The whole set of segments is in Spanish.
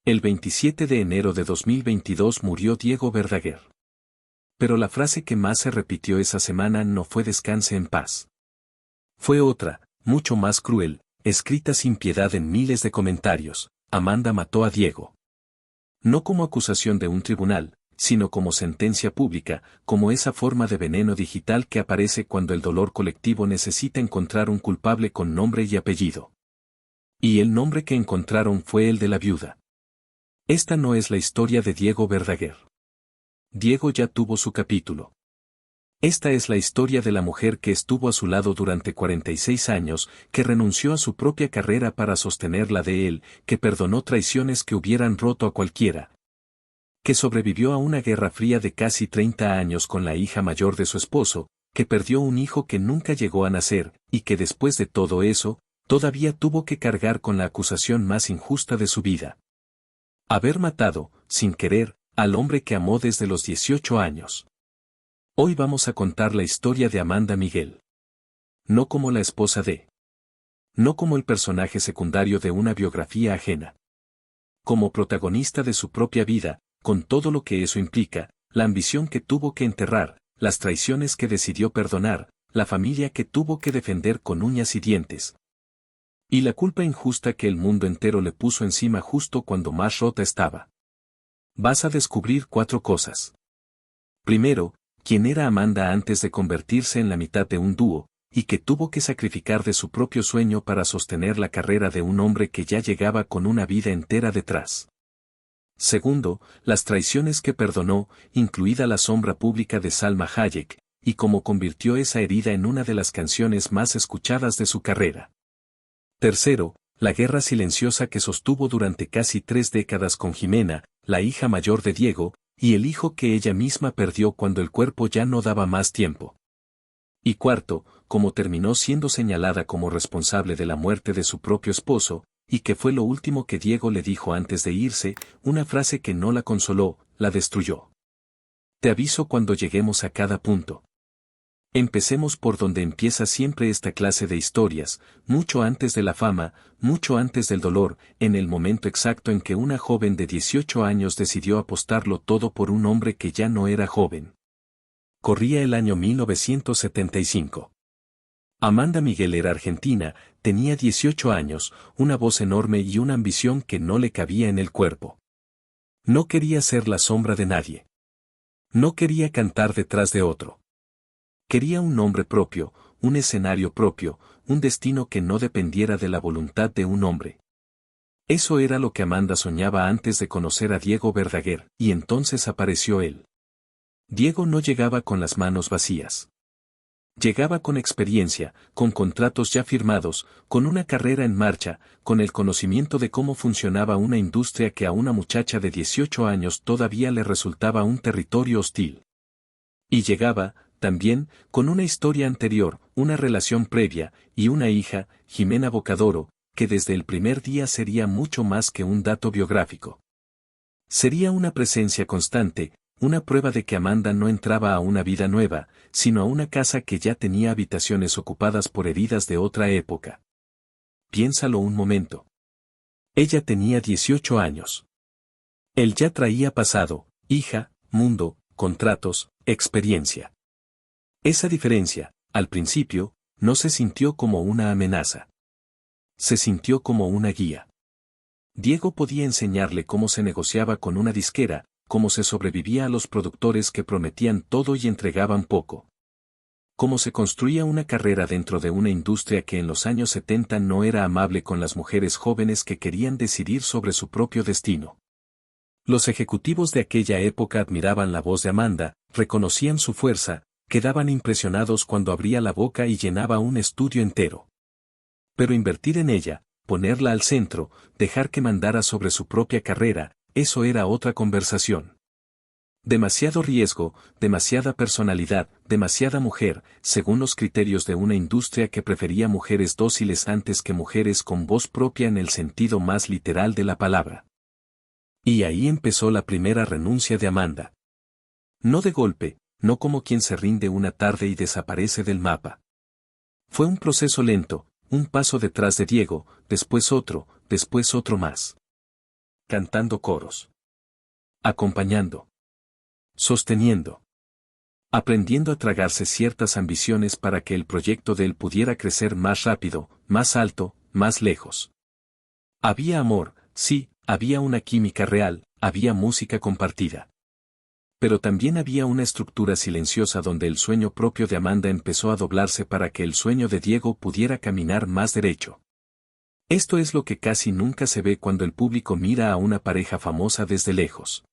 El 27 de enero de 2022 murió Diego Verdaguer. Pero la frase que más se repitió esa semana no fue "descanse en paz". Fue otra, mucho más cruel, escrita sin piedad en miles de comentarios: Amanda mató a Diego. No como acusación de un tribunal, sino como sentencia pública, como esa forma de veneno digital que aparece cuando el dolor colectivo necesita encontrar un culpable con nombre y apellido. Y el nombre que encontraron fue el de la viuda. Esta no es la historia de Diego Verdaguer. Diego ya tuvo su capítulo. Esta es la historia de la mujer que estuvo a su lado durante 46 años, que renunció a su propia carrera para sostener la de él, que perdonó traiciones que hubieran roto a cualquiera, que sobrevivió a una guerra fría de casi 30 años con la hija mayor de su esposo, que perdió un hijo que nunca llegó a nacer, y que después de todo eso, todavía tuvo que cargar con la acusación más injusta de su vida: haber matado, sin querer, al hombre que amó desde los 18 años. Hoy vamos a contar la historia de Amanda Miguel. No como la esposa de. No como el personaje secundario de una biografía ajena. Como protagonista de su propia vida, con todo lo que eso implica, la ambición que tuvo que enterrar, las traiciones que decidió perdonar, la familia que tuvo que defender con uñas y dientes. Y la culpa injusta que el mundo entero le puso encima justo cuando más rota estaba. Vas a descubrir 4 cosas. Primero, quién era Amanda antes de convertirse en la mitad de un dúo, y que tuvo que sacrificar de su propio sueño para sostener la carrera de un hombre que ya llegaba con una vida entera detrás. Segundo, las traiciones que perdonó, incluida la sombra pública de Salma Hayek, y cómo convirtió esa herida en una de las canciones más escuchadas de su carrera. Tercero, la guerra silenciosa que sostuvo durante casi 3 décadas con Jimena, la hija mayor de Diego, y el hijo que ella misma perdió cuando el cuerpo ya no daba más tiempo. Y cuarto, cómo terminó siendo señalada como responsable de la muerte de su propio esposo, y que fue lo último que Diego le dijo antes de irse, una frase que no la consoló, la destruyó. Te aviso cuando lleguemos a cada punto. Empecemos por donde empieza siempre esta clase de historias, mucho antes de la fama, mucho antes del dolor, en el momento exacto en que una joven de 18 años decidió apostarlo todo por un hombre que ya no era joven. Corría el año 1975. Amanda Miguel era argentina, tenía 18 años, una voz enorme y una ambición que no le cabía en el cuerpo. No quería ser la sombra de nadie. No quería cantar detrás de otro. Quería un nombre propio, un escenario propio, un destino que no dependiera de la voluntad de un hombre. Eso era lo que Amanda soñaba antes de conocer a Diego Verdaguer, y entonces apareció él. Diego no llegaba con las manos vacías. Llegaba con experiencia, con contratos ya firmados, con una carrera en marcha, con el conocimiento de cómo funcionaba una industria que a una muchacha de 18 años todavía le resultaba un territorio hostil. Y llegaba, también, con una historia anterior, una relación previa, y una hija, Jimena Bocadoro, que desde el primer día sería mucho más que un dato biográfico. Sería una presencia constante, una prueba de que Amanda no entraba a una vida nueva, sino a una casa que ya tenía habitaciones ocupadas por heridas de otra época. Piénsalo un momento. Ella tenía 18 años. Él ya traía pasado, hija, mundo, contratos, experiencia. Esa diferencia, al principio, no se sintió como una amenaza. Se sintió como una guía. Diego podía enseñarle cómo se negociaba con una disquera, cómo se sobrevivía a los productores que prometían todo y entregaban poco. Cómo se construía una carrera dentro de una industria que en los años 70 no era amable con las mujeres jóvenes que querían decidir sobre su propio destino. Los ejecutivos de aquella época admiraban la voz de Amanda, reconocían su fuerza, quedaban impresionados cuando abría la boca y llenaba un estudio entero. Pero invertir en ella, ponerla al centro, dejar que mandara sobre su propia carrera, eso era otra conversación. Demasiado riesgo, demasiada personalidad, demasiada mujer, según los criterios de una industria que prefería mujeres dóciles antes que mujeres con voz propia en el sentido más literal de la palabra. Y ahí empezó la primera renuncia de Amanda. No de golpe, no como quien se rinde una tarde y desaparece del mapa. Fue un proceso lento, un paso detrás de Diego, después otro más. cantando coros. Acompañando. Sosteniendo. Aprendiendo a tragarse ciertas ambiciones para que el proyecto de él pudiera crecer más rápido, más alto, más lejos. Había amor, sí, había una química real, había música compartida. Pero también había una estructura silenciosa donde el sueño propio de Amanda empezó a doblarse para que el sueño de Diego pudiera caminar más derecho. Esto es lo que casi nunca se ve cuando el público mira a una pareja famosa desde lejos.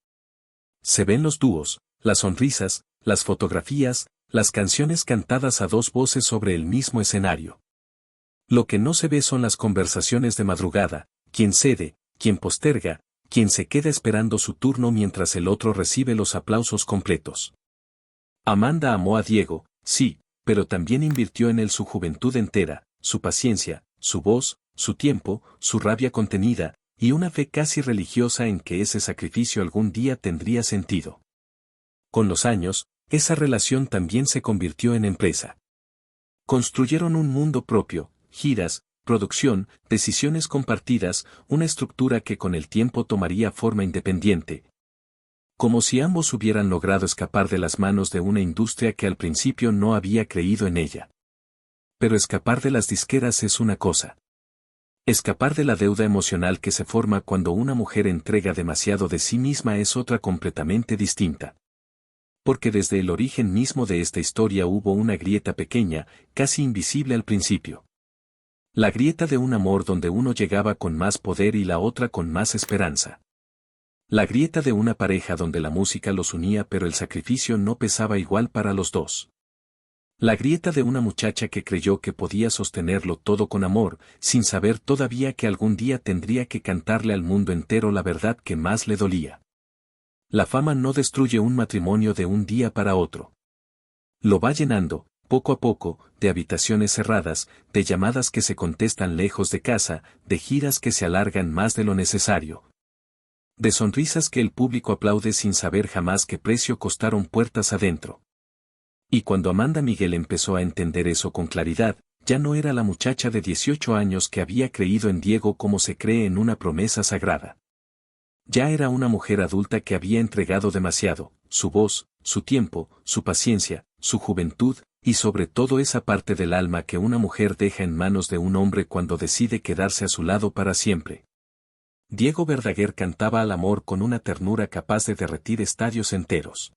Se ven los dúos, las sonrisas, las fotografías, las canciones cantadas a dos voces sobre el mismo escenario. Lo que no se ve son las conversaciones de madrugada, quién cede, quién posterga, quién se queda esperando su turno mientras el otro recibe los aplausos completos. Amanda amó a Diego, sí, pero también invirtió en él su juventud entera, su paciencia, su voz, su tiempo, su rabia contenida, y una fe casi religiosa en que ese sacrificio algún día tendría sentido. Con los años, esa relación también se convirtió en empresa. Construyeron un mundo propio, giras, producción, decisiones compartidas, una estructura que con el tiempo tomaría forma independiente. Como si ambos hubieran logrado escapar de las manos de una industria que al principio no había creído en ella. Pero escapar de las disqueras es una cosa. Escapar de la deuda emocional que se forma cuando una mujer entrega demasiado de sí misma es otra completamente distinta. Porque desde el origen mismo de esta historia hubo una grieta pequeña, casi invisible al principio. La grieta de un amor donde uno llegaba con más poder y la otra con más esperanza. La grieta de una pareja donde la música los unía pero el sacrificio no pesaba igual para los dos. La grieta de una muchacha que creyó que podía sostenerlo todo con amor, sin saber todavía que algún día tendría que cantarle al mundo entero la verdad que más le dolía. La fama no destruye un matrimonio de un día para otro. Lo va llenando, poco a poco, de habitaciones cerradas, de llamadas que se contestan lejos de casa, de giras que se alargan más de lo necesario. De sonrisas que el público aplaude sin saber jamás qué precio costaron puertas adentro. Y cuando Amanda Miguel empezó a entender eso con claridad, ya no era la muchacha de 18 años que había creído en Diego como se cree en una promesa sagrada. Ya era una mujer adulta que había entregado demasiado, su voz, su tiempo, su paciencia, su juventud, y sobre todo esa parte del alma que una mujer deja en manos de un hombre cuando decide quedarse a su lado para siempre. Diego Verdaguer cantaba al amor con una ternura capaz de derretir estadios enteros.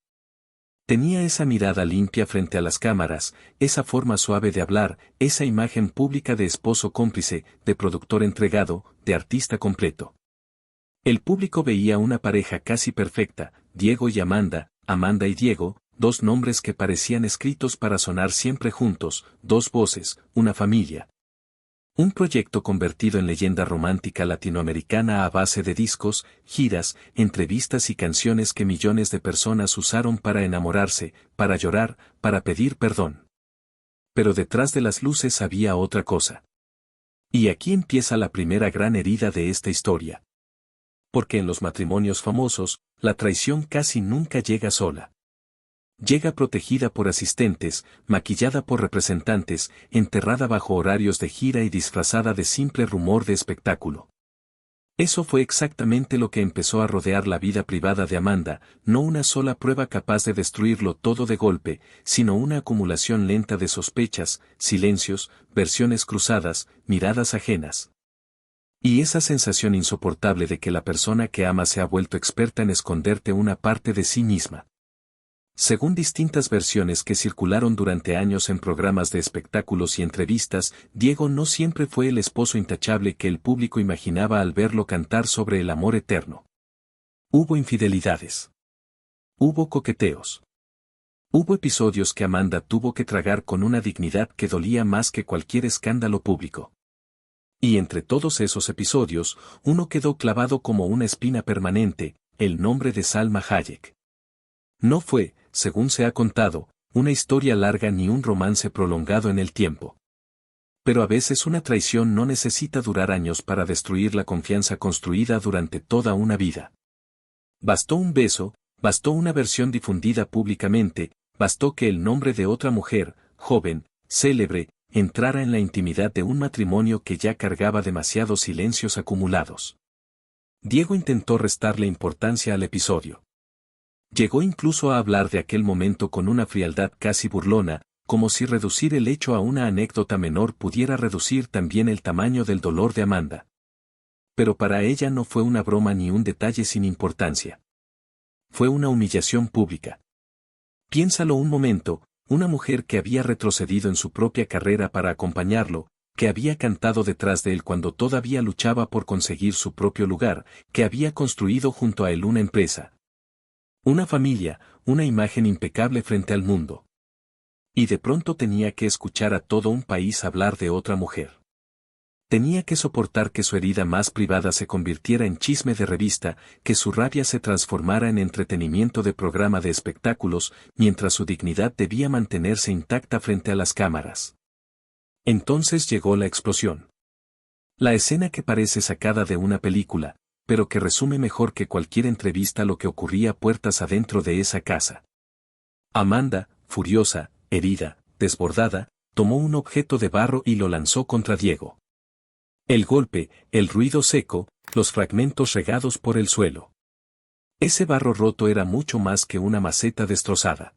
Tenía esa mirada limpia frente a las cámaras, esa forma suave de hablar, esa imagen pública de esposo cómplice, de productor entregado, de artista completo. El público veía una pareja casi perfecta, Diego y Amanda, Amanda y Diego, dos nombres que parecían escritos para sonar siempre juntos, dos voces, una familia. Un proyecto convertido en leyenda romántica latinoamericana a base de discos, giras, entrevistas y canciones que millones de personas usaron para enamorarse, para llorar, para pedir perdón. Pero detrás de las luces había otra cosa. Y aquí empieza la primera gran herida de esta historia. Porque en los matrimonios famosos, la traición casi nunca llega sola. Llega protegida por asistentes, maquillada por representantes, enterrada bajo horarios de gira y disfrazada de simple rumor de espectáculo. Eso fue exactamente lo que empezó a rodear la vida privada de Amanda, no una sola prueba capaz de destruirlo todo de golpe, sino una acumulación lenta de sospechas, silencios, versiones cruzadas, miradas ajenas. Y esa sensación insoportable de que la persona que ama se ha vuelto experta en esconderte una parte de sí misma. Según distintas versiones que circularon durante años en programas de espectáculos y entrevistas, Diego no siempre fue el esposo intachable que el público imaginaba al verlo cantar sobre el amor eterno. Hubo infidelidades. Hubo coqueteos. Hubo episodios que Amanda tuvo que tragar con una dignidad que dolía más que cualquier escándalo público. Y entre todos esos episodios, uno quedó clavado como una espina permanente, el nombre de Salma Hayek. No fue, según se ha contado, una historia larga ni un romance prolongado en el tiempo. Pero a veces una traición no necesita durar años para destruir la confianza construida durante toda una vida. Bastó un beso, bastó una versión difundida públicamente, bastó que el nombre de otra mujer, joven, célebre, entrara en la intimidad de un matrimonio que ya cargaba demasiados silencios acumulados. Diego intentó restarle importancia al episodio. Llegó incluso a hablar de aquel momento con una frialdad casi burlona, como si reducir el hecho a una anécdota menor pudiera reducir también el tamaño del dolor de Amanda. Pero para ella no fue una broma ni un detalle sin importancia. Fue una humillación pública. Piénsalo un momento, una mujer que había retrocedido en su propia carrera para acompañarlo, que había cantado detrás de él cuando todavía luchaba por conseguir su propio lugar, que había construido junto a él una empresa. Una familia, una imagen impecable frente al mundo. Y de pronto tenía que escuchar a todo un país hablar de otra mujer. Tenía que soportar que su herida más privada se convirtiera en chisme de revista, que su rabia se transformara en entretenimiento de programa de espectáculos, mientras su dignidad debía mantenerse intacta frente a las cámaras. Entonces llegó la explosión. La escena que parece sacada de una película, pero que resume mejor que cualquier entrevista lo que ocurría puertas adentro de esa casa. Amanda, furiosa, herida, desbordada, tomó un objeto de barro y lo lanzó contra Diego. El golpe, el ruido seco, los fragmentos regados por el suelo. Ese barro roto era mucho más que una maceta destrozada.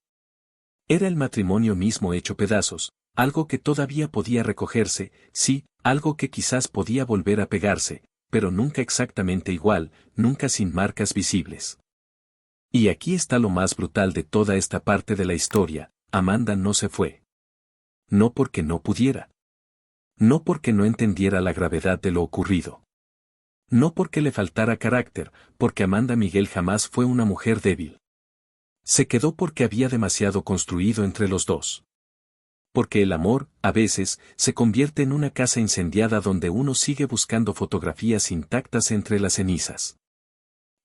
Era el matrimonio mismo hecho pedazos, algo que todavía podía recogerse, sí, algo que quizás podía volver a pegarse, pero nunca exactamente igual, nunca sin marcas visibles. Y aquí está lo más brutal de toda esta parte de la historia, Amanda no se fue. No porque no pudiera. No porque no entendiera la gravedad de lo ocurrido. No porque le faltara carácter, porque Amanda Miguel jamás fue una mujer débil. Se quedó porque había demasiado construido entre los dos. Porque el amor, a veces, se convierte en una casa incendiada donde uno sigue buscando fotografías intactas entre las cenizas.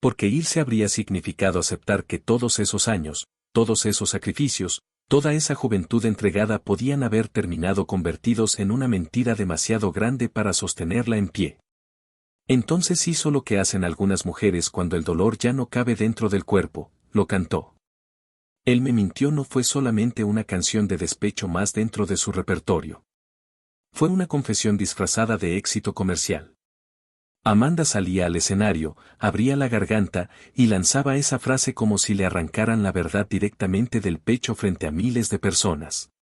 Porque irse habría significado aceptar que todos esos años, todos esos sacrificios, toda esa juventud entregada podían haber terminado convertidos en una mentira demasiado grande para sostenerla en pie. Entonces hizo lo que hacen algunas mujeres cuando el dolor ya no cabe dentro del cuerpo, lo cantó. Él me mintió no fue solamente una canción de despecho más dentro de su repertorio. Fue una confesión disfrazada de éxito comercial. Amanda salía al escenario, abría la garganta, y lanzaba esa frase como si le arrancaran la verdad directamente del pecho frente a miles de personas.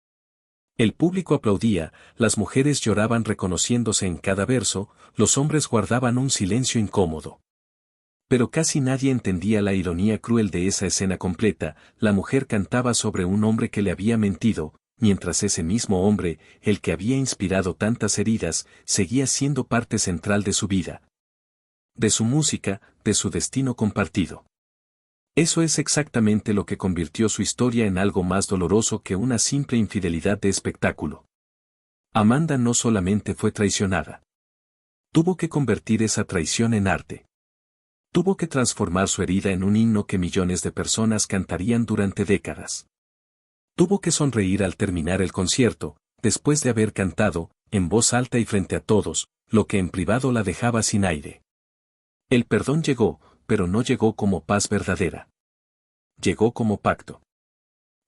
El público aplaudía, las mujeres lloraban reconociéndose en cada verso, los hombres guardaban un silencio incómodo. Pero casi nadie entendía la ironía cruel de esa escena completa, la mujer cantaba sobre un hombre que le había mentido, mientras ese mismo hombre, el que había inspirado tantas heridas, seguía siendo parte central de su vida. De su música, de su destino compartido. Eso es exactamente lo que convirtió su historia en algo más doloroso que una simple infidelidad de espectáculo. Amanda no solamente fue traicionada. Tuvo que convertir esa traición en arte. Tuvo que transformar su herida en un himno que millones de personas cantarían durante décadas. Tuvo que sonreír al terminar el concierto, después de haber cantado, en voz alta y frente a todos, lo que en privado la dejaba sin aire. El perdón llegó, pero no llegó como paz verdadera. Llegó como pacto.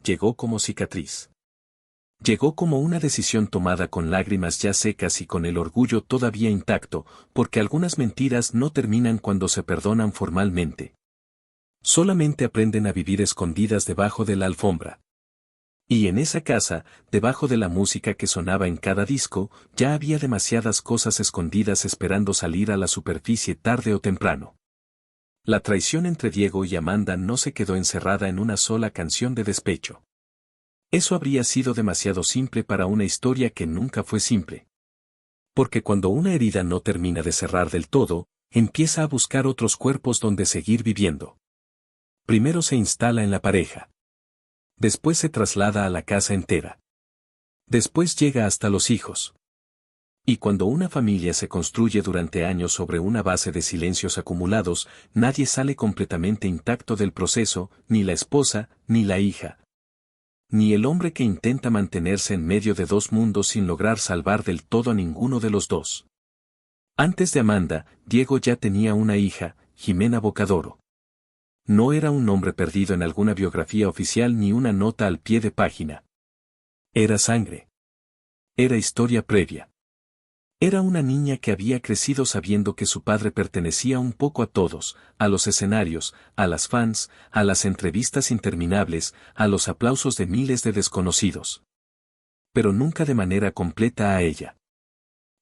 Llegó como cicatriz. Llegó como una decisión tomada con lágrimas ya secas y con el orgullo todavía intacto, porque algunas mentiras no terminan cuando se perdonan formalmente. Solamente aprenden a vivir escondidas debajo de la alfombra. Y en esa casa, debajo de la música que sonaba en cada disco, ya había demasiadas cosas escondidas esperando salir a la superficie tarde o temprano. La traición entre Diego y Amanda no se quedó encerrada en una sola canción de despecho. Eso habría sido demasiado simple para una historia que nunca fue simple. Porque cuando una herida no termina de cerrar del todo, empieza a buscar otros cuerpos donde seguir viviendo. Primero se instala en la pareja. Después se traslada a la casa entera. Después llega hasta los hijos. Y cuando una familia se construye durante años sobre una base de silencios acumulados, nadie sale completamente intacto del proceso, ni la esposa, ni la hija. Ni el hombre que intenta mantenerse en medio de dos mundos sin lograr salvar del todo a ninguno de los dos. Antes de Amanda, Diego ya tenía una hija, Jimena Bocadoro. No era un nombre perdido en alguna biografía oficial ni una nota al pie de página. Era sangre. Era historia previa. Era una niña que había crecido sabiendo que su padre pertenecía un poco a todos, a los escenarios, a las fans, a las entrevistas interminables, a los aplausos de miles de desconocidos. Pero nunca de manera completa a ella.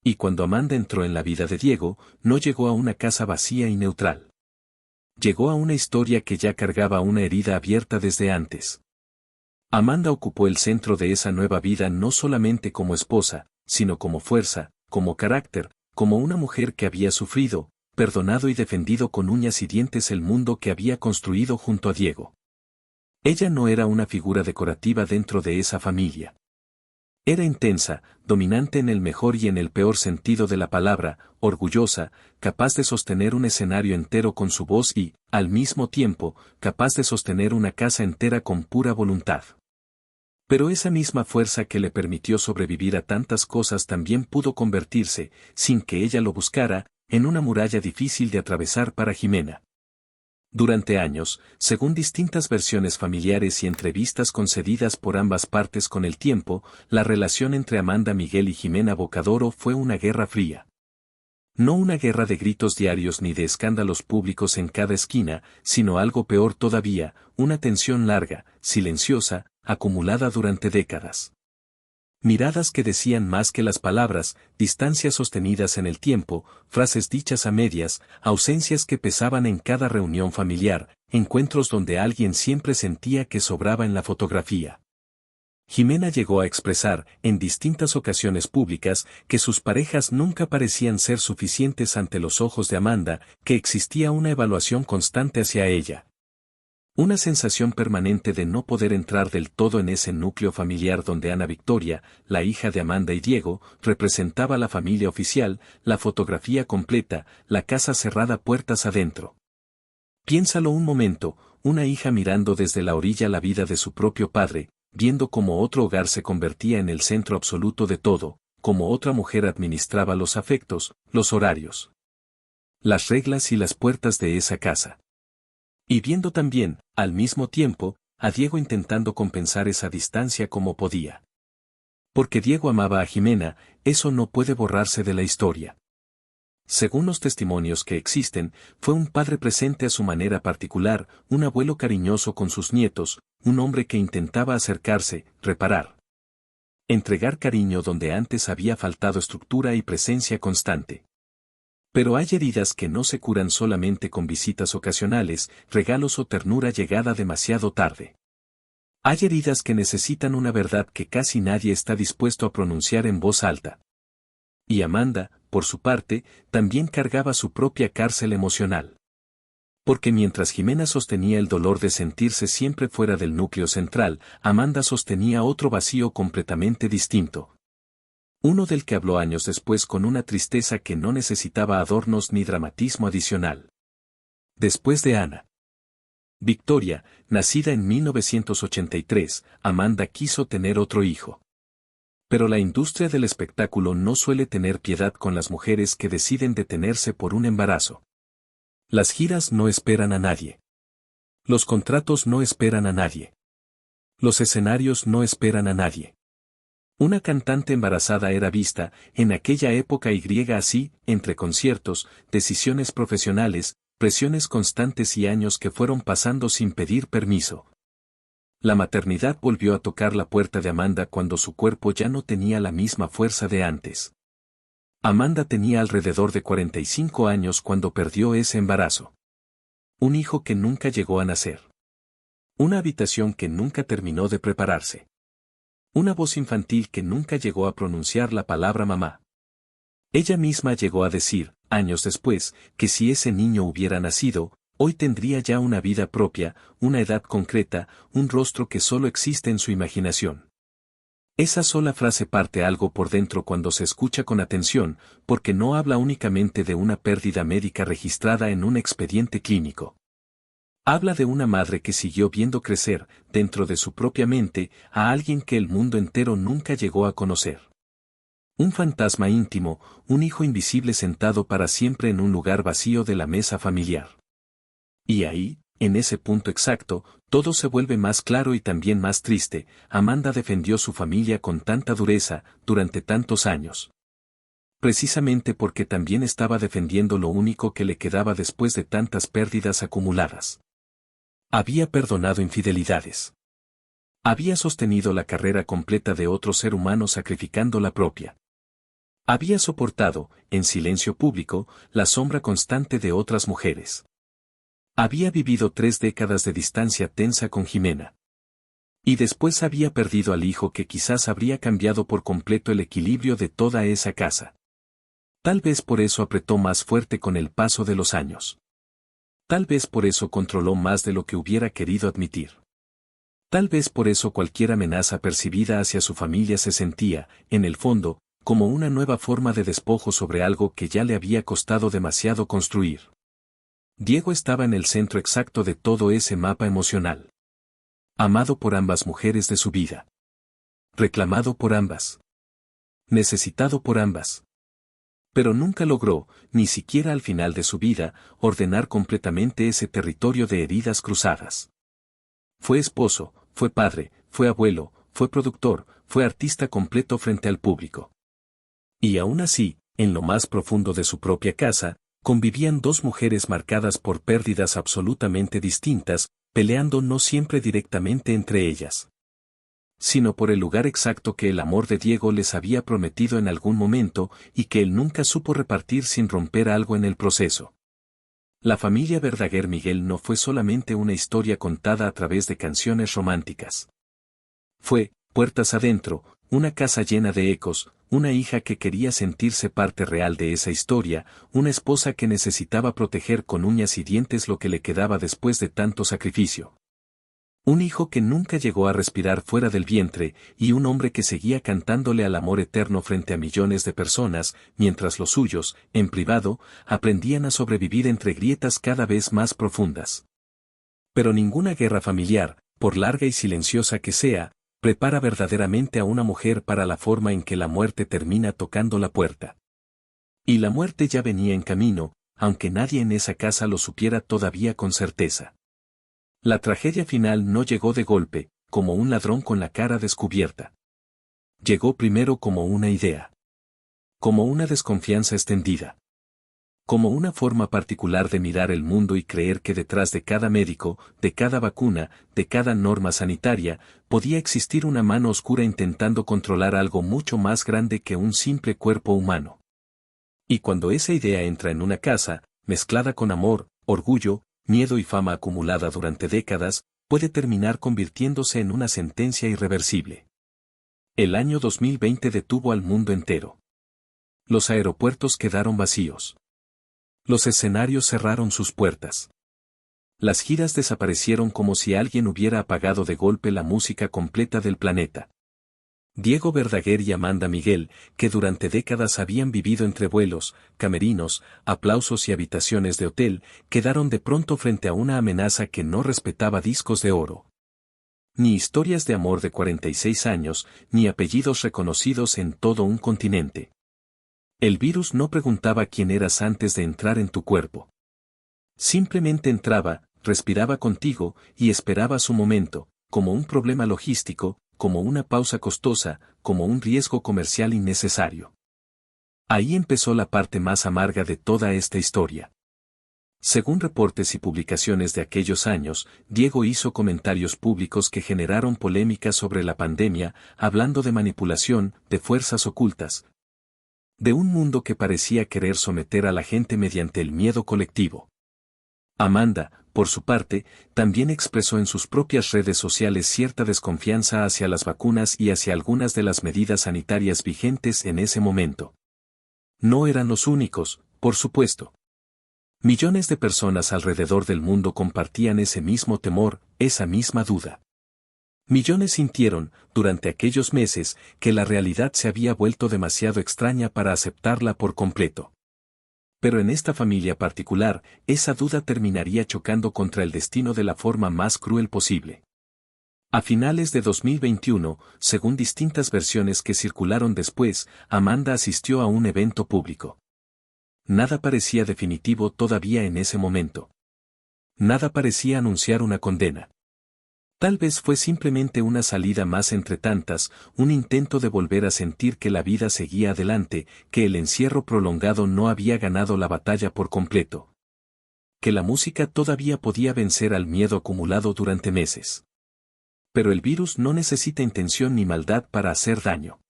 Y cuando Amanda entró en la vida de Diego, no llegó a una casa vacía y neutral. Llegó a una historia que ya cargaba una herida abierta desde antes. Amanda ocupó el centro de esa nueva vida no solamente como esposa, sino como fuerza, como carácter, como una mujer que había sufrido, perdonado y defendido con uñas y dientes el mundo que había construido junto a Diego. Ella no era una figura decorativa dentro de esa familia. Era intensa, dominante en el mejor y en el peor sentido de la palabra, orgullosa, capaz de sostener un escenario entero con su voz y, al mismo tiempo, capaz de sostener una casa entera con pura voluntad. Pero esa misma fuerza que le permitió sobrevivir a tantas cosas también pudo convertirse, sin que ella lo buscara, en una muralla difícil de atravesar para Jimena. Durante años, según distintas versiones familiares y entrevistas concedidas por ambas partes con el tiempo, la relación entre Amanda Miguel y Jimena Bocadoro fue una guerra fría. No una guerra de gritos diarios ni de escándalos públicos en cada esquina, sino algo peor todavía, una tensión larga, silenciosa, acumulada durante décadas. Miradas que decían más que las palabras, distancias sostenidas en el tiempo, frases dichas a medias, ausencias que pesaban en cada reunión familiar, encuentros donde alguien siempre sentía que sobraba en la fotografía. Jimena llegó a expresar, en distintas ocasiones públicas, que sus parejas nunca parecían ser suficientes ante los ojos de Amanda, que existía una evaluación constante hacia ella. Una sensación permanente de no poder entrar del todo en ese núcleo familiar donde Ana Victoria, la hija de Amanda y Diego, representaba la familia oficial, la fotografía completa, la casa cerrada puertas adentro. Piénsalo un momento, una hija mirando desde la orilla la vida de su propio padre, viendo cómo otro hogar se convertía en el centro absoluto de todo, cómo otra mujer administraba los afectos, los horarios, las reglas y las puertas de esa casa. Y viendo también, al mismo tiempo, a Diego intentando compensar esa distancia como podía. Porque Diego amaba a Jimena, eso no puede borrarse de la historia. Según los testimonios que existen, fue un padre presente a su manera particular, un abuelo cariñoso con sus nietos, un hombre que intentaba acercarse, reparar. Entregar cariño donde antes había faltado estructura y presencia constante. Pero hay heridas que no se curan solamente con visitas ocasionales, regalos o ternura llegada demasiado tarde. Hay heridas que necesitan una verdad que casi nadie está dispuesto a pronunciar en voz alta. Y Amanda, por su parte, también cargaba su propia cárcel emocional. Porque mientras Jimena sostenía el dolor de sentirse siempre fuera del núcleo central, Amanda sostenía otro vacío completamente distinto. Uno del que habló años después con una tristeza que no necesitaba adornos ni dramatismo adicional. Después de Ana Victoria, nacida en 1983, Amanda quiso tener otro hijo. Pero la industria del espectáculo no suele tener piedad con las mujeres que deciden detenerse por un embarazo. Las giras no esperan a nadie. Los contratos no esperan a nadie. Los escenarios no esperan a nadie. Una cantante embarazada era vista, en aquella época así, entre conciertos, decisiones profesionales, presiones constantes y años que fueron pasando sin pedir permiso. La maternidad volvió a tocar la puerta de Amanda cuando su cuerpo ya no tenía la misma fuerza de antes. Amanda tenía alrededor de 45 años cuando perdió ese embarazo. Un hijo que nunca llegó a nacer. Una habitación que nunca terminó de prepararse. Una voz infantil que nunca llegó a pronunciar la palabra mamá. Ella misma llegó a decir, años después, que si ese niño hubiera nacido, hoy tendría ya una vida propia, una edad concreta, un rostro que solo existe en su imaginación. Esa sola frase parte algo por dentro cuando se escucha con atención, porque no habla únicamente de una pérdida médica registrada en un expediente clínico. Habla de una madre que siguió viendo crecer, dentro de su propia mente, a alguien que el mundo entero nunca llegó a conocer. Un fantasma íntimo, un hijo invisible sentado para siempre en un lugar vacío de la mesa familiar. Y ahí, en ese punto exacto, todo se vuelve más claro y también más triste. Amanda defendió su familia con tanta dureza, durante tantos años. precisamente porque también estaba defendiendo lo único que le quedaba después de tantas pérdidas acumuladas. Había perdonado infidelidades. Había sostenido la carrera completa de otro ser humano sacrificando la propia. Había soportado, en silencio público, la sombra constante de otras mujeres. Había vivido 3 décadas de distancia tensa con Jimena. Y después había perdido al hijo que quizás habría cambiado por completo el equilibrio de toda esa casa. Tal vez por eso apretó más fuerte con el paso de los años. Tal vez por eso controló más de lo que hubiera querido admitir. Tal vez por eso cualquier amenaza percibida hacia su familia se sentía, en el fondo, como una nueva forma de despojo sobre algo que ya le había costado demasiado construir. Diego estaba en el centro exacto de todo ese mapa emocional. Amado por ambas mujeres de su vida. Reclamado por ambas. Necesitado por ambas. Pero nunca logró, ni siquiera al final de su vida, ordenar completamente ese territorio de heridas cruzadas. Fue esposo, fue padre, fue abuelo, fue productor, fue artista completo frente al público. Y aún así, en lo más profundo de su propia casa, convivían 2 mujeres marcadas por pérdidas absolutamente distintas, peleando no siempre directamente entre ellas, sino por el lugar exacto que el amor de Diego les había prometido en algún momento y que él nunca supo repartir sin romper algo en el proceso. La familia Verdaguer Miguel no fue solamente una historia contada a través de canciones románticas. Fue, puertas adentro, una casa llena de ecos, una hija que quería sentirse parte real de esa historia, una esposa que necesitaba proteger con uñas y dientes lo que le quedaba después de tanto sacrificio. Un hijo que nunca llegó a respirar fuera del vientre, y un hombre que seguía cantándole al amor eterno frente a millones de personas, mientras los suyos, en privado, aprendían a sobrevivir entre grietas cada vez más profundas. Pero ninguna guerra familiar, por larga y silenciosa que sea, prepara verdaderamente a una mujer para la forma en que la muerte termina tocando la puerta. Y la muerte ya venía en camino, aunque nadie en esa casa lo supiera todavía con certeza. La tragedia final no llegó de golpe, como un ladrón con la cara descubierta. Llegó primero como una idea. Como una desconfianza extendida. Como una forma particular de mirar el mundo y creer que detrás de cada médico, de cada vacuna, de cada norma sanitaria, podía existir una mano oscura intentando controlar algo mucho más grande que un simple cuerpo humano. Y cuando esa idea entra en una casa, mezclada con amor, orgullo, miedo y fama acumulada durante décadas, puede terminar convirtiéndose en una sentencia irreversible. El año 2020 detuvo al mundo entero. Los aeropuertos quedaron vacíos. Los escenarios cerraron sus puertas. Las giras desaparecieron como si alguien hubiera apagado de golpe la música completa del planeta. Diego Verdaguer y Amanda Miguel, que durante décadas habían vivido entre vuelos, camerinos, aplausos y habitaciones de hotel, quedaron de pronto frente a una amenaza que no respetaba discos de oro. Ni historias de amor de 46 años, ni apellidos reconocidos en todo un continente. El virus no preguntaba quién eras antes de entrar en tu cuerpo. Simplemente entraba, respiraba contigo y esperaba su momento, como un problema logístico, como una pausa costosa, como un riesgo comercial innecesario. Ahí empezó la parte más amarga de toda esta historia. Según reportes y publicaciones de aquellos años, Diego hizo comentarios públicos que generaron polémica sobre la pandemia, hablando de manipulación, de fuerzas ocultas, de un mundo que parecía querer someter a la gente mediante el miedo colectivo. Amanda, por su parte, también expresó en sus propias redes sociales cierta desconfianza hacia las vacunas y hacia algunas de las medidas sanitarias vigentes en ese momento. No eran los únicos, por supuesto. Millones de personas alrededor del mundo compartían ese mismo temor, esa misma duda. Millones sintieron, durante aquellos meses, que la realidad se había vuelto demasiado extraña para aceptarla por completo. Pero en esta familia particular, esa duda terminaría chocando contra el destino de la forma más cruel posible. A finales de 2021, según distintas versiones que circularon después, Amanda asistió a un evento público. Nada parecía definitivo todavía en ese momento. Nada parecía anunciar una condena. Tal vez fue simplemente una salida más entre tantas, un intento de volver a sentir que la vida seguía adelante, que el encierro prolongado no había ganado la batalla por completo. Que la música todavía podía vencer al miedo acumulado durante meses. Pero el virus no necesita intención ni maldad para hacer daño.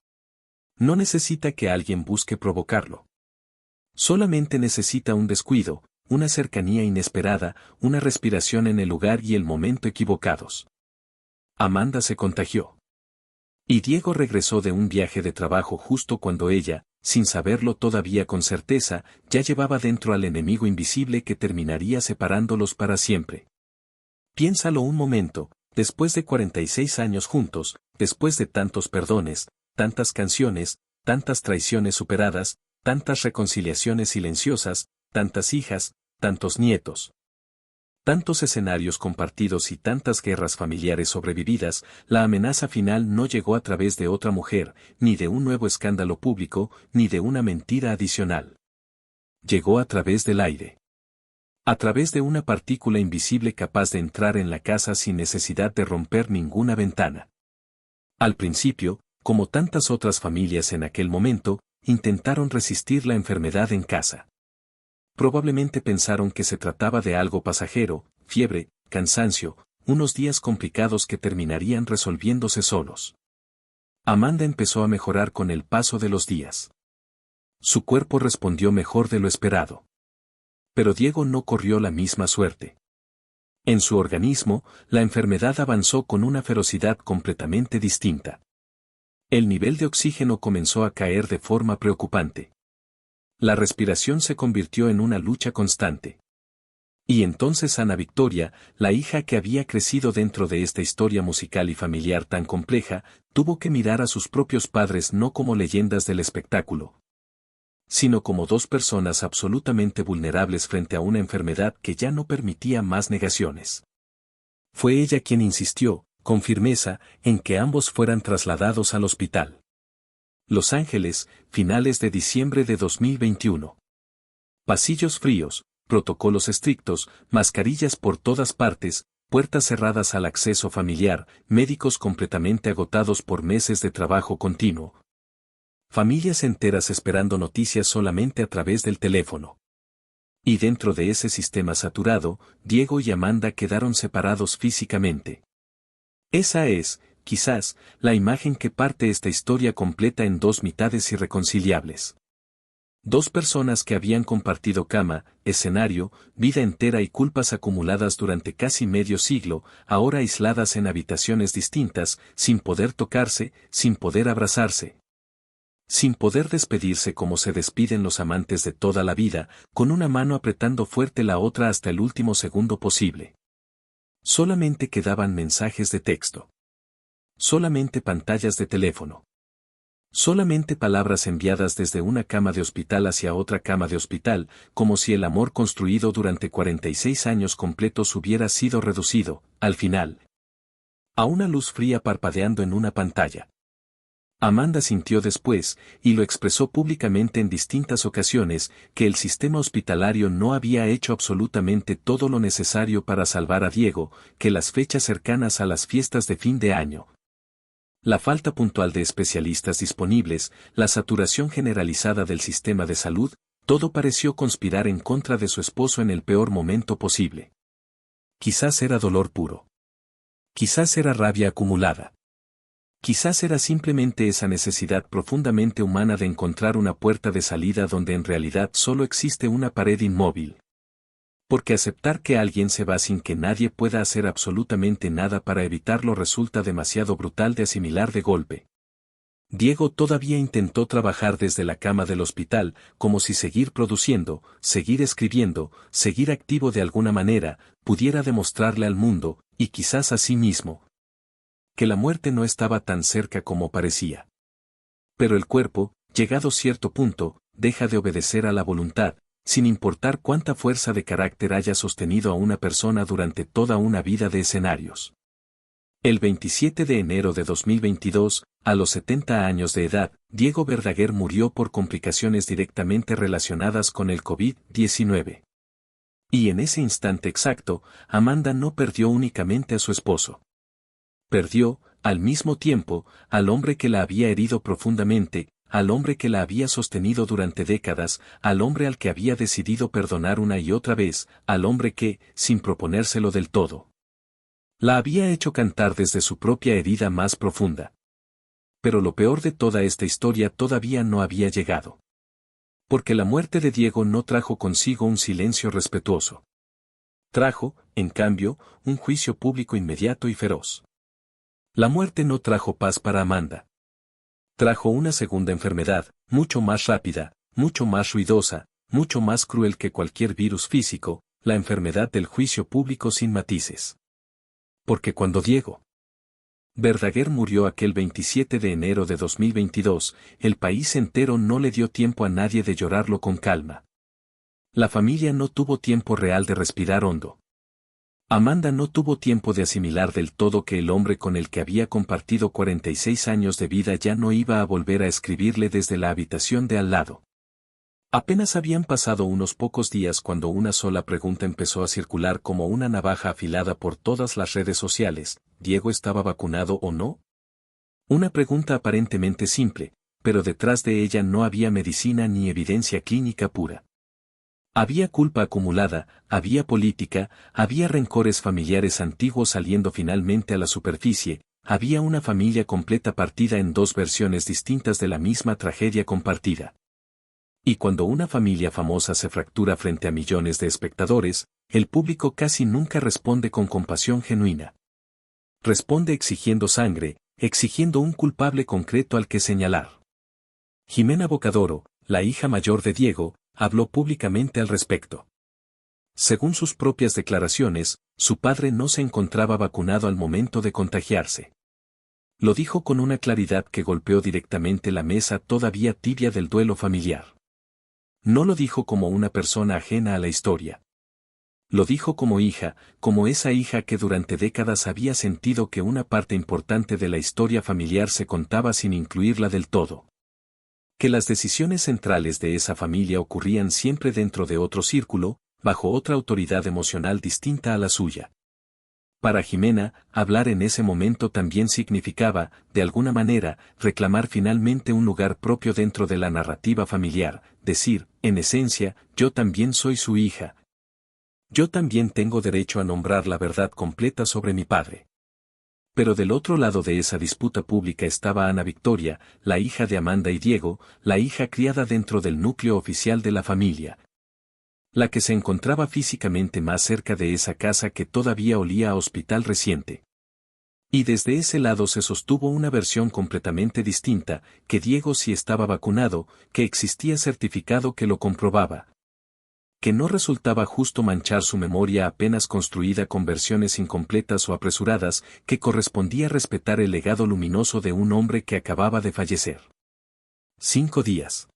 No necesita que alguien busque provocarlo. Solamente necesita un descuido, una cercanía inesperada, una respiración en el lugar y el momento equivocados. Amanda se contagió. Y Diego regresó de un viaje de trabajo justo cuando ella, sin saberlo todavía con certeza, ya llevaba dentro al enemigo invisible que terminaría separándolos para siempre. Piénsalo un momento, después de 46 años juntos, después de tantos perdones, tantas canciones, tantas traiciones superadas, tantas reconciliaciones silenciosas, tantas hijas, tantos nietos. Tantos escenarios compartidos y tantas guerras familiares sobrevividas, la amenaza final no llegó a través de otra mujer, ni de un nuevo escándalo público, ni de una mentira adicional. Llegó a través del aire. A través de una partícula invisible capaz de entrar en la casa sin necesidad de romper ninguna ventana. Al principio, como tantas otras familias en aquel momento, intentaron resistir la enfermedad en casa. Probablemente pensaron que se trataba de algo pasajero, fiebre, cansancio, unos días complicados que terminarían resolviéndose solos. Amanda empezó a mejorar con el paso de los días. Su cuerpo respondió mejor de lo esperado. Pero Diego no corrió la misma suerte. En su organismo, la enfermedad avanzó con una ferocidad completamente distinta. El nivel de oxígeno comenzó a caer de forma preocupante. La respiración se convirtió en una lucha constante. Y entonces Ana Victoria, la hija que había crecido dentro de esta historia musical y familiar tan compleja, tuvo que mirar a sus propios padres no como leyendas del espectáculo, sino como dos personas absolutamente vulnerables frente a una enfermedad que ya no permitía más negaciones. Fue ella quien insistió, con firmeza, en que ambos fueran trasladados al hospital. Los Ángeles, finales de diciembre de 2021. Pasillos fríos, protocolos estrictos, mascarillas por todas partes, puertas cerradas al acceso familiar, médicos completamente agotados por meses de trabajo continuo. Familias enteras esperando noticias solamente a través del teléfono. Y dentro de ese sistema saturado, Diego y Amanda quedaron separados físicamente. Esa es, quizás, la imagen que parte esta historia completa en dos mitades irreconciliables. Dos personas que habían compartido cama, escenario, vida entera y culpas acumuladas durante casi medio siglo, ahora aisladas en habitaciones distintas, sin poder tocarse, sin poder abrazarse. Sin poder despedirse como se despiden los amantes de toda la vida, con una mano apretando fuerte la otra hasta el último segundo posible. Solamente quedaban mensajes de texto. Solamente pantallas de teléfono. Solamente palabras enviadas desde una cama de hospital hacia otra cama de hospital, como si el amor construido durante 46 años completos hubiera sido reducido, al final, a una luz fría parpadeando en una pantalla. Amanda sintió después, y lo expresó públicamente en distintas ocasiones, que el sistema hospitalario no había hecho absolutamente todo lo necesario para salvar a Diego, que las fechas cercanas a las fiestas de fin de año, la falta puntual de especialistas disponibles, la saturación generalizada del sistema de salud, todo pareció conspirar en contra de su esposo en el peor momento posible. Quizás era dolor puro. Quizás era rabia acumulada. Quizás era simplemente esa necesidad profundamente humana de encontrar una puerta de salida donde en realidad solo existe una pared inmóvil. Porque aceptar que alguien se va sin que nadie pueda hacer absolutamente nada para evitarlo resulta demasiado brutal de asimilar de golpe. Diego todavía intentó trabajar desde la cama del hospital, como si seguir produciendo, seguir escribiendo, seguir activo de alguna manera, pudiera demostrarle al mundo, y quizás a sí mismo, que la muerte no estaba tan cerca como parecía. Pero el cuerpo, llegado cierto punto, deja de obedecer a la voluntad, sin importar cuánta fuerza de carácter haya sostenido a una persona durante toda una vida de escenarios. El 27 de enero de 2022, a los 70 años de edad, Diego Verdaguer murió por complicaciones directamente relacionadas con el COVID-19. Y en ese instante exacto, Amanda no perdió únicamente a su esposo. Perdió, al mismo tiempo, al hombre que la había herido profundamente, al hombre que la había sostenido durante décadas, al hombre al que había decidido perdonar una y otra vez, al hombre que, sin proponérselo del todo, la había hecho cantar desde su propia herida más profunda. Pero lo peor de toda esta historia todavía no había llegado. Porque la muerte de Diego no trajo consigo un silencio respetuoso. Trajo, en cambio, un juicio público inmediato y feroz. La muerte no trajo paz para Amanda. Trajo una segunda enfermedad, mucho más rápida, mucho más ruidosa, mucho más cruel que cualquier virus físico, la enfermedad del juicio público sin matices. Porque cuando Diego Verdaguer murió aquel 27 de enero de 2022, el país entero no le dio tiempo a nadie de llorarlo con calma. La familia no tuvo tiempo real de respirar hondo. Amanda no tuvo tiempo de asimilar del todo que el hombre con el que había compartido 46 años de vida ya no iba a volver a escribirle desde la habitación de al lado. Apenas habían pasado unos pocos días cuando una sola pregunta empezó a circular como una navaja afilada por todas las redes sociales: ¿Diego estaba vacunado o no? Una pregunta aparentemente simple, pero detrás de ella no había medicina ni evidencia clínica pura. Había culpa acumulada, había política, había rencores familiares antiguos saliendo finalmente a la superficie, había una familia completa partida en dos versiones distintas de la misma tragedia compartida. Y cuando una familia famosa se fractura frente a millones de espectadores, el público casi nunca responde con compasión genuina. Responde exigiendo sangre, exigiendo un culpable concreto al que señalar. Jimena Bocadoro, la hija mayor de Diego, habló públicamente al respecto. Según sus propias declaraciones, su padre no se encontraba vacunado al momento de contagiarse. Lo dijo con una claridad que golpeó directamente la mesa todavía tibia del duelo familiar. No lo dijo como una persona ajena a la historia. Lo dijo como hija, como esa hija que durante décadas había sentido que una parte importante de la historia familiar se contaba sin incluirla del todo. Que las decisiones centrales de esa familia ocurrían siempre dentro de otro círculo, bajo otra autoridad emocional distinta a la suya. Para Jimena, hablar en ese momento también significaba, de alguna manera, reclamar finalmente un lugar propio dentro de la narrativa familiar, decir, en esencia, yo también soy su hija. Yo también tengo derecho a nombrar la verdad completa sobre mi padre. Pero del otro lado de esa disputa pública estaba Ana Victoria, la hija de Amanda y Diego, la hija criada dentro del núcleo oficial de la familia. La que se encontraba físicamente más cerca de esa casa que todavía olía a hospital reciente. Y desde ese lado se sostuvo una versión completamente distinta, que Diego sí estaba vacunado, que existía certificado que lo comprobaba. Que no resultaba justo manchar su memoria apenas construida con versiones incompletas o apresuradas, que correspondía respetar el legado luminoso de un hombre que acababa de fallecer. 5 días.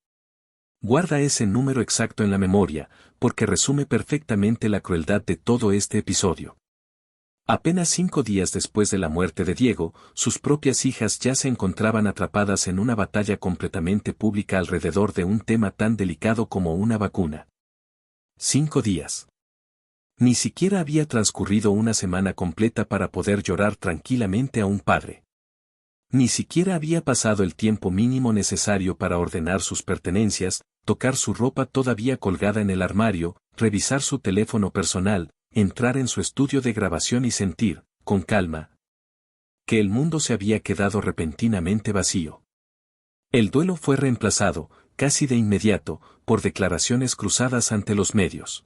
Guarda ese número exacto en la memoria, porque resume perfectamente la crueldad de todo este episodio. Apenas 5 días después de la muerte de Diego, sus propias hijas ya se encontraban atrapadas en una batalla completamente pública alrededor de un tema tan delicado como una vacuna. 5 días. Ni siquiera había transcurrido una semana completa para poder llorar tranquilamente a un padre. Ni siquiera había pasado el tiempo mínimo necesario para ordenar sus pertenencias, tocar su ropa todavía colgada en el armario, revisar su teléfono personal, entrar en su estudio de grabación y sentir, con calma, que el mundo se había quedado repentinamente vacío. El duelo fue reemplazado, casi de inmediato, por declaraciones cruzadas ante los medios.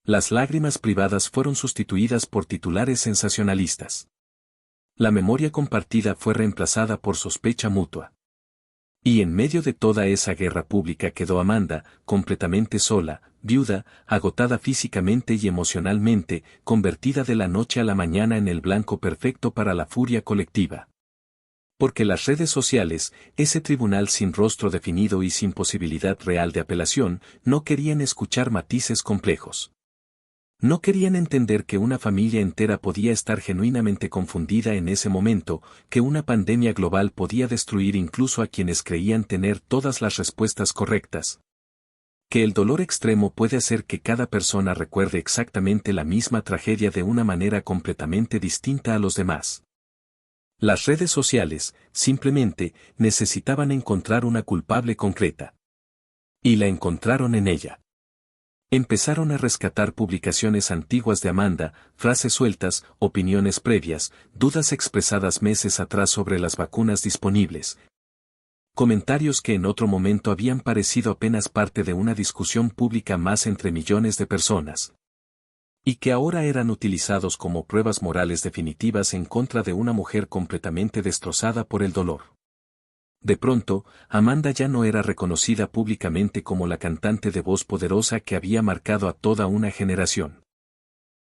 Las lágrimas privadas fueron sustituidas por titulares sensacionalistas. La memoria compartida fue reemplazada por sospecha mutua. Y en medio de toda esa guerra pública quedó Amanda, completamente sola, viuda, agotada físicamente y emocionalmente, convertida de la noche a la mañana en el blanco perfecto para la furia colectiva. Porque las redes sociales, ese tribunal sin rostro definido y sin posibilidad real de apelación, no querían escuchar matices complejos. No querían entender que una familia entera podía estar genuinamente confundida en ese momento, que una pandemia global podía destruir incluso a quienes creían tener todas las respuestas correctas. Que el dolor extremo puede hacer que cada persona recuerde exactamente la misma tragedia de una manera completamente distinta a los demás. Las redes sociales, simplemente, necesitaban encontrar una culpable concreta. Y la encontraron en ella. Empezaron a rescatar publicaciones antiguas de Amanda, frases sueltas, opiniones previas, dudas expresadas meses atrás sobre las vacunas disponibles. Comentarios que en otro momento habían parecido apenas parte de una discusión pública más entre millones de personas. Y que ahora eran utilizados como pruebas morales definitivas en contra de una mujer completamente destrozada por el dolor. De pronto, Amanda ya no era reconocida públicamente como la cantante de voz poderosa que había marcado a toda una generación.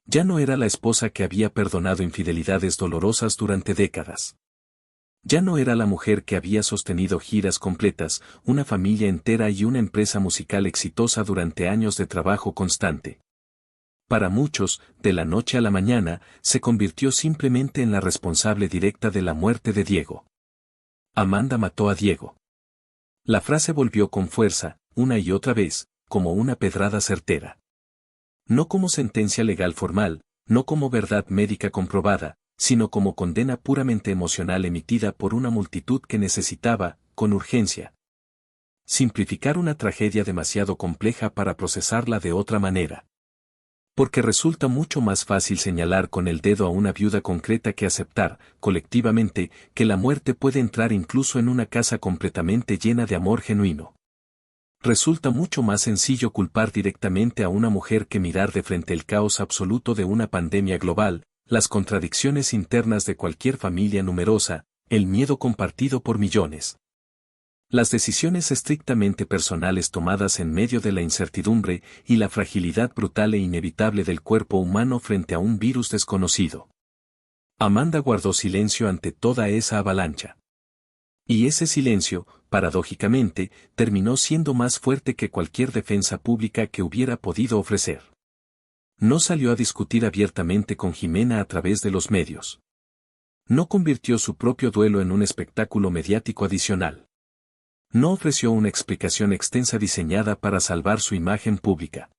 Ya no era la esposa que había perdonado infidelidades dolorosas durante décadas. Ya no era la mujer que había sostenido giras completas, una familia entera y una empresa musical exitosa durante años de trabajo constante. Para muchos, de la noche a la mañana, se convirtió simplemente en la responsable directa de la muerte de Diego. Amanda mató a Diego. La frase volvió con fuerza, una y otra vez, como una pedrada certera. No como sentencia legal formal, no como verdad médica comprobada, sino como condena puramente emocional emitida por una multitud que necesitaba, con urgencia, simplificar una tragedia demasiado compleja para procesarla de otra manera. Porque resulta mucho más fácil señalar con el dedo a una viuda concreta que aceptar, colectivamente, que la muerte puede entrar incluso en una casa completamente llena de amor genuino. Resulta mucho más sencillo culpar directamente a una mujer que mirar de frente el caos absoluto de una pandemia global, las contradicciones internas de cualquier familia numerosa, el miedo compartido por millones. Las decisiones estrictamente personales tomadas en medio de la incertidumbre y la fragilidad brutal e inevitable del cuerpo humano frente a un virus desconocido. Amanda guardó silencio ante toda esa avalancha. Y ese silencio, paradójicamente, terminó siendo más fuerte que cualquier defensa pública que hubiera podido ofrecer. No salió a discutir abiertamente con Jimena a través de los medios. No convirtió su propio duelo en un espectáculo mediático adicional. No ofreció una explicación extensa diseñada para salvar su imagen pública.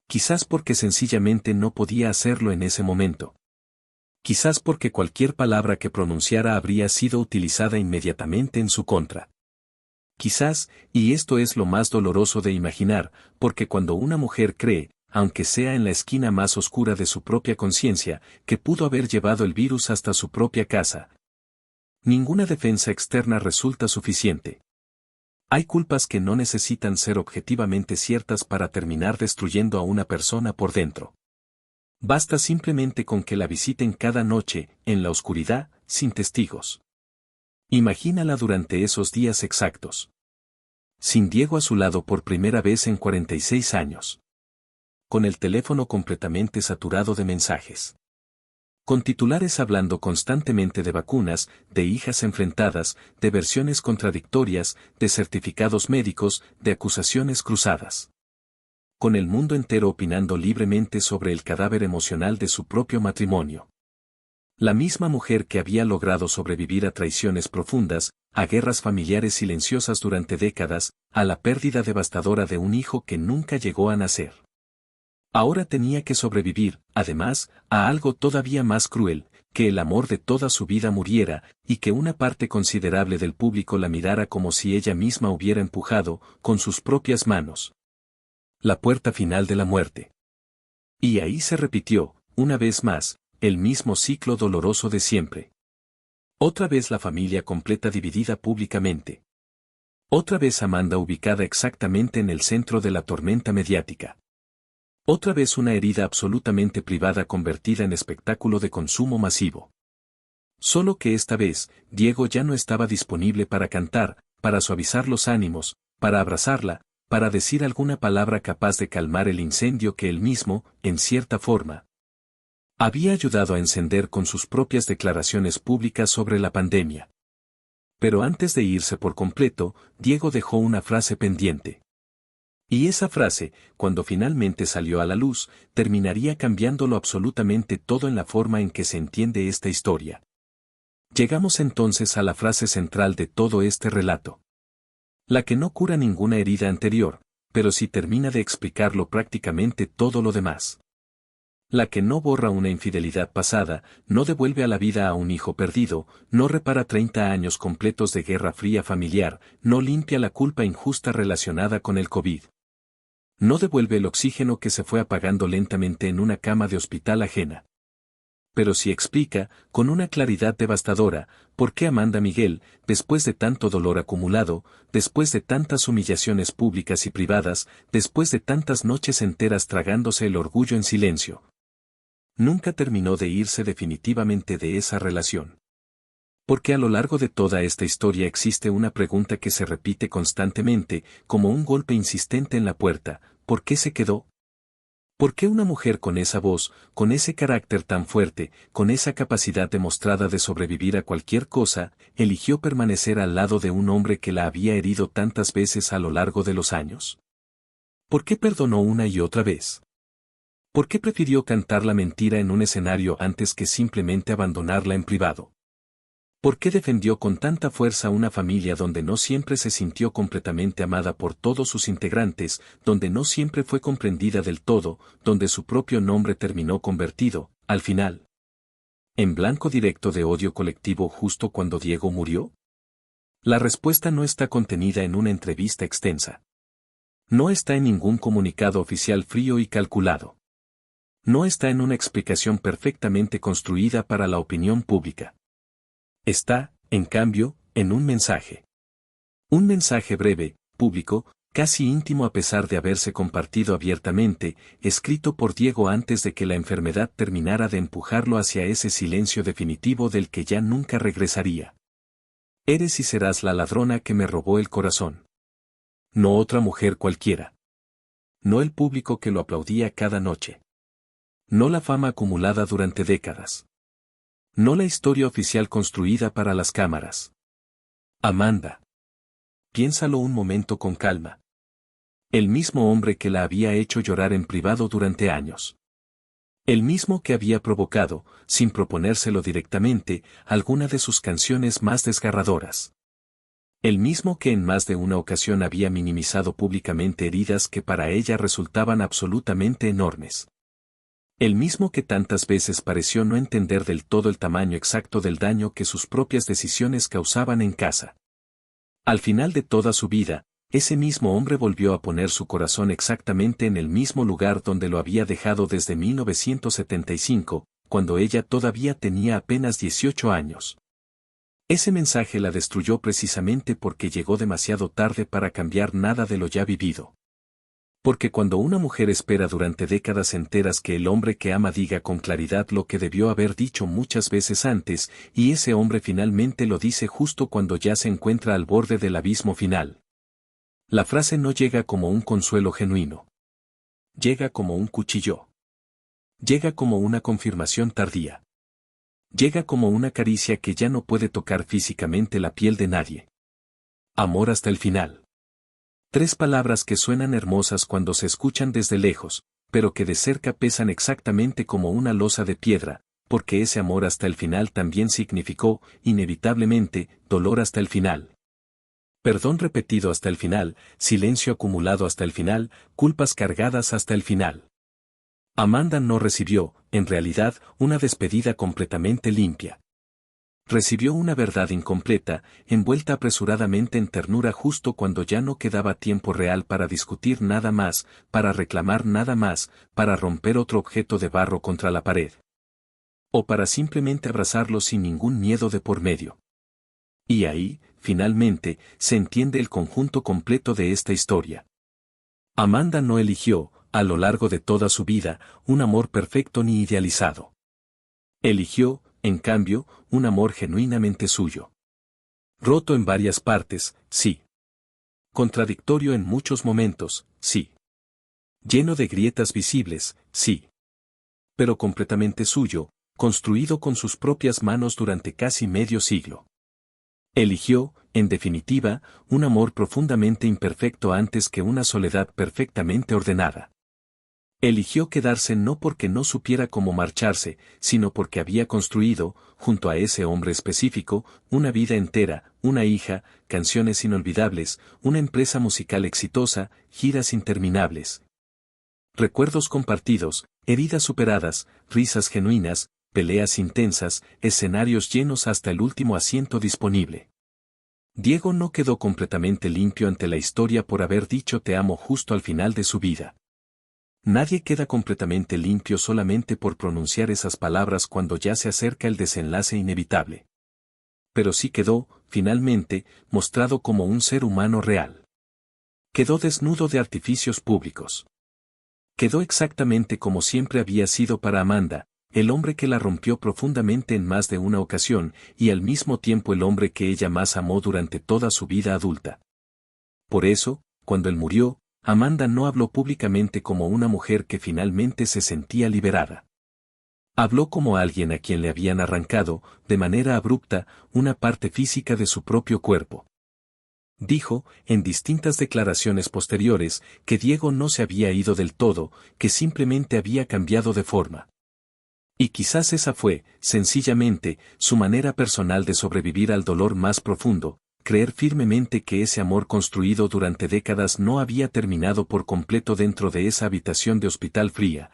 Quizás porque sencillamente no podía hacerlo en ese momento. Quizás porque cualquier palabra que pronunciara habría sido utilizada inmediatamente en su contra. Quizás, y esto es lo más doloroso de imaginar, porque cuando una mujer cree, aunque sea en la esquina más oscura de su propia conciencia, que pudo haber llevado el virus hasta su propia casa, ninguna defensa externa resulta suficiente. Hay culpas que no necesitan ser objetivamente ciertas para terminar destruyendo a una persona por dentro. Basta simplemente con que la visiten cada noche, en la oscuridad, sin testigos. Imagínala durante esos días exactos. Sin Diego a su lado por primera vez en 46 años. Con el teléfono completamente saturado de mensajes. Con titulares hablando constantemente de vacunas, de hijas enfrentadas, de versiones contradictorias, de certificados médicos, de acusaciones cruzadas. Con el mundo entero opinando libremente sobre el cadáver emocional de su propio matrimonio. La misma mujer que había logrado sobrevivir a traiciones profundas, a guerras familiares silenciosas durante décadas, a la pérdida devastadora de un hijo que nunca llegó a nacer. Ahora tenía que sobrevivir, además, a algo todavía más cruel, que el amor de toda su vida muriera, y que una parte considerable del público la mirara como si ella misma hubiera empujado, con sus propias manos, la puerta final de la muerte. Y ahí se repitió, una vez más, el mismo ciclo doloroso de siempre. Otra vez la familia completa dividida públicamente. Otra vez Amanda ubicada exactamente en el centro de la tormenta mediática. Otra vez una herida absolutamente privada convertida en espectáculo de consumo masivo. Solo que esta vez, Diego ya no estaba disponible para cantar, para suavizar los ánimos, para abrazarla, para decir alguna palabra capaz de calmar el incendio que él mismo, en cierta forma, había ayudado a encender con sus propias declaraciones públicas sobre la pandemia. Pero antes de irse por completo, Diego dejó una frase pendiente. Y esa frase, cuando finalmente salió a la luz, terminaría cambiándolo absolutamente todo en la forma en que se entiende esta historia. Llegamos entonces a la frase central de todo este relato. La que no cura ninguna herida anterior, pero sí termina de explicarlo prácticamente todo lo demás. La que no borra una infidelidad pasada, no devuelve a la vida a un hijo perdido, no repara 30 años completos de guerra fría familiar, no limpia la culpa injusta relacionada con el COVID. No devuelve el oxígeno que se fue apagando lentamente en una cama de hospital ajena. Pero sí explica, con una claridad devastadora, por qué Amanda Miguel, después de tanto dolor acumulado, después de tantas humillaciones públicas y privadas, después de tantas noches enteras tragándose el orgullo en silencio, nunca terminó de irse definitivamente de esa relación. Porque a lo largo de toda esta historia existe una pregunta que se repite constantemente, como un golpe insistente en la puerta: ¿por qué se quedó? ¿Por qué una mujer con esa voz, con ese carácter tan fuerte, con esa capacidad demostrada de sobrevivir a cualquier cosa, eligió permanecer al lado de un hombre que la había herido tantas veces a lo largo de los años? ¿Por qué perdonó una y otra vez? ¿Por qué prefirió cantar la mentira en un escenario antes que simplemente abandonarla en privado? ¿Por qué defendió con tanta fuerza una familia donde no siempre se sintió completamente amada por todos sus integrantes, donde no siempre fue comprendida del todo, donde su propio nombre terminó convertido, al final, en blanco directo de odio colectivo justo cuando Diego murió? La respuesta no está contenida en una entrevista extensa. No está en ningún comunicado oficial frío y calculado. No está en una explicación perfectamente construida para la opinión pública. Está, en cambio, en un mensaje. Un mensaje breve, público, casi íntimo a pesar de haberse compartido abiertamente, escrito por Diego antes de que la enfermedad terminara de empujarlo hacia ese silencio definitivo del que ya nunca regresaría. Eres y serás la ladrona que me robó el corazón. No otra mujer cualquiera. No el público que lo aplaudía cada noche. No la fama acumulada durante décadas. No la historia oficial construida para las cámaras. Amanda. Piénsalo un momento con calma. El mismo hombre que la había hecho llorar en privado durante años. El mismo que había provocado, sin proponérselo directamente, alguna de sus canciones más desgarradoras. El mismo que en más de una ocasión había minimizado públicamente heridas que para ella resultaban absolutamente enormes. El mismo que tantas veces pareció no entender del todo el tamaño exacto del daño que sus propias decisiones causaban en casa. Al final de toda su vida, ese mismo hombre volvió a poner su corazón exactamente en el mismo lugar donde lo había dejado desde 1975, cuando ella todavía tenía apenas 18 años. Ese mensaje la destruyó precisamente porque llegó demasiado tarde para cambiar nada de lo ya vivido. Porque cuando una mujer espera durante décadas enteras que el hombre que ama diga con claridad lo que debió haber dicho muchas veces antes, y ese hombre finalmente lo dice justo cuando ya se encuentra al borde del abismo final, la frase no llega como un consuelo genuino. Llega como un cuchillo. Llega como una confirmación tardía. Llega como una caricia que ya no puede tocar físicamente la piel de nadie. Amor hasta el final. 3 palabras que suenan hermosas cuando se escuchan desde lejos, pero que de cerca pesan exactamente como una losa de piedra, porque ese amor hasta el final también significó, inevitablemente, dolor hasta el final. Perdón repetido hasta el final, silencio acumulado hasta el final, culpas cargadas hasta el final. Amanda no recibió, en realidad, una despedida completamente limpia. Recibió una verdad incompleta, envuelta apresuradamente en ternura justo cuando ya no quedaba tiempo real para discutir nada más, para reclamar nada más, para romper otro objeto de barro contra la pared. O para simplemente abrazarlo sin ningún miedo de por medio. Y ahí, finalmente, se entiende el conjunto completo de esta historia. Amanda no eligió, a lo largo de toda su vida, un amor perfecto ni idealizado. Eligió, en cambio, un amor genuinamente suyo. Roto en varias partes, sí. Contradictorio en muchos momentos, sí. Lleno de grietas visibles, sí. Pero completamente suyo, construido con sus propias manos durante casi medio siglo. Eligió, en definitiva, un amor profundamente imperfecto antes que una soledad perfectamente ordenada. Eligió quedarse no porque no supiera cómo marcharse, sino porque había construido, junto a ese hombre específico, una vida entera, una hija, canciones inolvidables, una empresa musical exitosa, giras interminables. Recuerdos compartidos, heridas superadas, risas genuinas, peleas intensas, escenarios llenos hasta el último asiento disponible. Diego no quedó completamente limpio ante la historia por haber dicho te amo justo al final de su vida. Nadie queda completamente limpio solamente por pronunciar esas palabras cuando ya se acerca el desenlace inevitable. Pero sí quedó, finalmente, mostrado como un ser humano real. Quedó desnudo de artificios públicos. Quedó exactamente como siempre había sido para Amanda, el hombre que la rompió profundamente en más de una ocasión, y al mismo tiempo el hombre que ella más amó durante toda su vida adulta. Por eso, cuando él murió, Amanda no habló públicamente como una mujer que finalmente se sentía liberada. Habló como alguien a quien le habían arrancado, de manera abrupta, una parte física de su propio cuerpo. Dijo, en distintas declaraciones posteriores, que Diego no se había ido del todo, que simplemente había cambiado de forma. Y quizás esa fue, sencillamente, su manera personal de sobrevivir al dolor más profundo, creer firmemente que ese amor construido durante décadas no había terminado por completo dentro de esa habitación de hospital fría,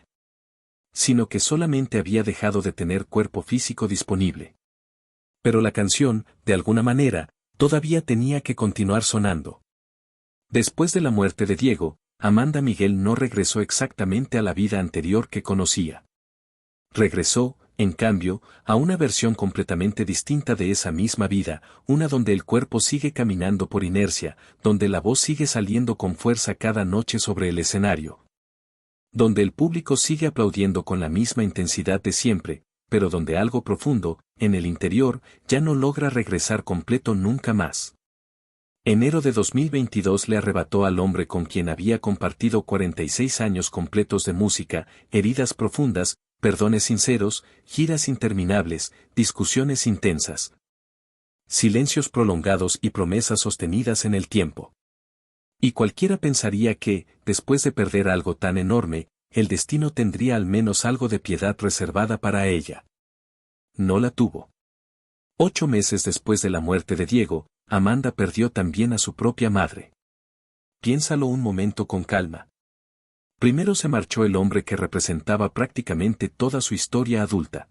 sino que solamente había dejado de tener cuerpo físico disponible. Pero la canción, de alguna manera, todavía tenía que continuar sonando. Después de la muerte de Diego, Amanda Miguel no regresó exactamente a la vida anterior que conocía. Regresó, en cambio, a una versión completamente distinta de esa misma vida, una donde el cuerpo sigue caminando por inercia, donde la voz sigue saliendo con fuerza cada noche sobre el escenario, donde el público sigue aplaudiendo con la misma intensidad de siempre, pero donde algo profundo, en el interior, ya no logra regresar completo nunca más. Enero de 2022 le arrebató al hombre con quien había compartido 46 años completos de música, heridas profundas, perdones sinceros, giras interminables, discusiones intensas, silencios prolongados y promesas sostenidas en el tiempo. Y cualquiera pensaría que, después de perder algo tan enorme, el destino tendría al menos algo de piedad reservada para ella. No la tuvo. 8 meses después de la muerte de Diego, Amanda perdió también a su propia madre. Piénsalo un momento con calma. Primero se marchó el hombre que representaba prácticamente toda su historia adulta.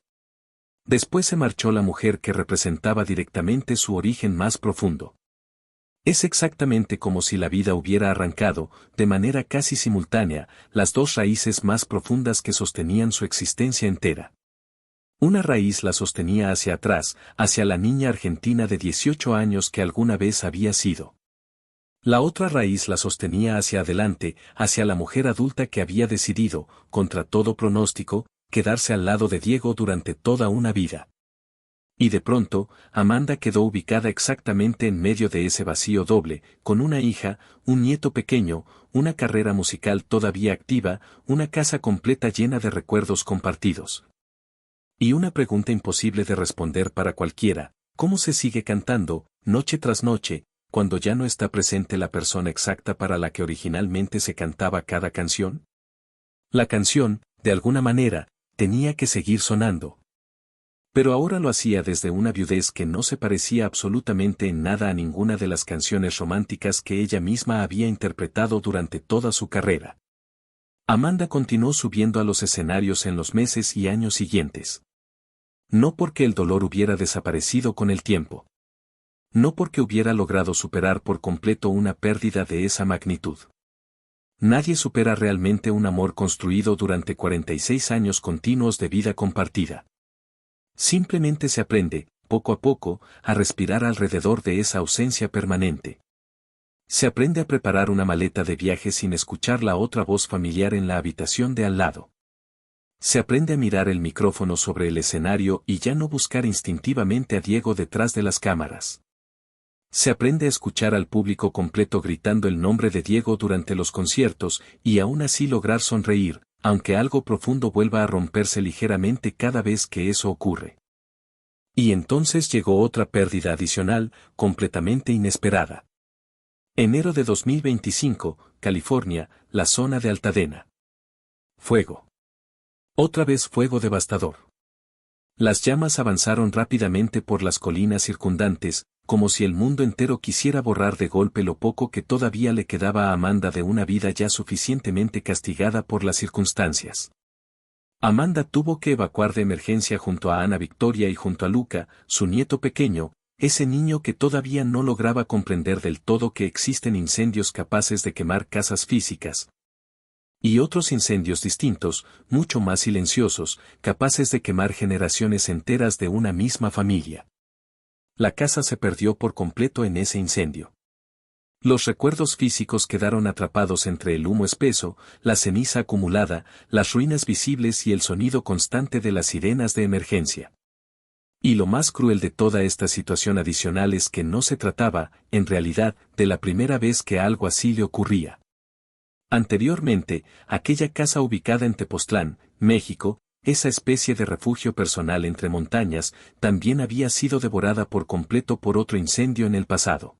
Después se marchó la mujer que representaba directamente su origen más profundo. Es exactamente como si la vida hubiera arrancado, de manera casi simultánea, las dos raíces más profundas que sostenían su existencia entera. Una raíz la sostenía hacia atrás, hacia la niña argentina de 18 años que alguna vez había sido. La otra raíz la sostenía hacia adelante, hacia la mujer adulta que había decidido, contra todo pronóstico, quedarse al lado de Diego durante toda una vida. Y de pronto, Amanda quedó ubicada exactamente en medio de ese vacío doble, con una hija, un nieto pequeño, una carrera musical todavía activa, una casa completa llena de recuerdos compartidos. Y una pregunta imposible de responder para cualquiera: ¿cómo se sigue cantando, noche tras noche, cuando ya no está presente la persona exacta para la que originalmente se cantaba cada canción? La canción, de alguna manera, tenía que seguir sonando. Pero ahora lo hacía desde una viudez que no se parecía absolutamente en nada a ninguna de las canciones románticas que ella misma había interpretado durante toda su carrera. Amanda continuó subiendo a los escenarios en los meses y años siguientes. No porque el dolor hubiera desaparecido con el tiempo. No porque hubiera logrado superar por completo una pérdida de esa magnitud. Nadie supera realmente un amor construido durante 46 años continuos de vida compartida. Simplemente se aprende, poco a poco, a respirar alrededor de esa ausencia permanente. Se aprende a preparar una maleta de viaje sin escuchar la otra voz familiar en la habitación de al lado. Se aprende a mirar el micrófono sobre el escenario y ya no buscar instintivamente a Diego detrás de las cámaras. Se aprende a escuchar al público completo gritando el nombre de Diego durante los conciertos y aún así lograr sonreír, aunque algo profundo vuelva a romperse ligeramente cada vez que eso ocurre. Y entonces llegó otra pérdida adicional, completamente inesperada. Enero de 2025, California, la zona de Altadena. Fuego. Otra vez fuego devastador. Las llamas avanzaron rápidamente por las colinas circundantes, como si el mundo entero quisiera borrar de golpe lo poco que todavía le quedaba a Amanda de una vida ya suficientemente castigada por las circunstancias. Amanda tuvo que evacuar de emergencia junto a Ana Victoria y junto a Luca, su nieto pequeño, ese niño que todavía no lograba comprender del todo que existen incendios capaces de quemar casas físicas. Y otros incendios distintos, mucho más silenciosos, capaces de quemar generaciones enteras de una misma familia. La casa se perdió por completo en ese incendio. Los recuerdos físicos quedaron atrapados entre el humo espeso, la ceniza acumulada, las ruinas visibles y el sonido constante de las sirenas de emergencia. Y lo más cruel de toda esta situación adicional es que no se trataba, en realidad, de la primera vez que algo así le ocurría. Anteriormente, aquella casa ubicada en Tepoztlán, México, esa especie de refugio personal entre montañas, también había sido devorada por completo por otro incendio en el pasado.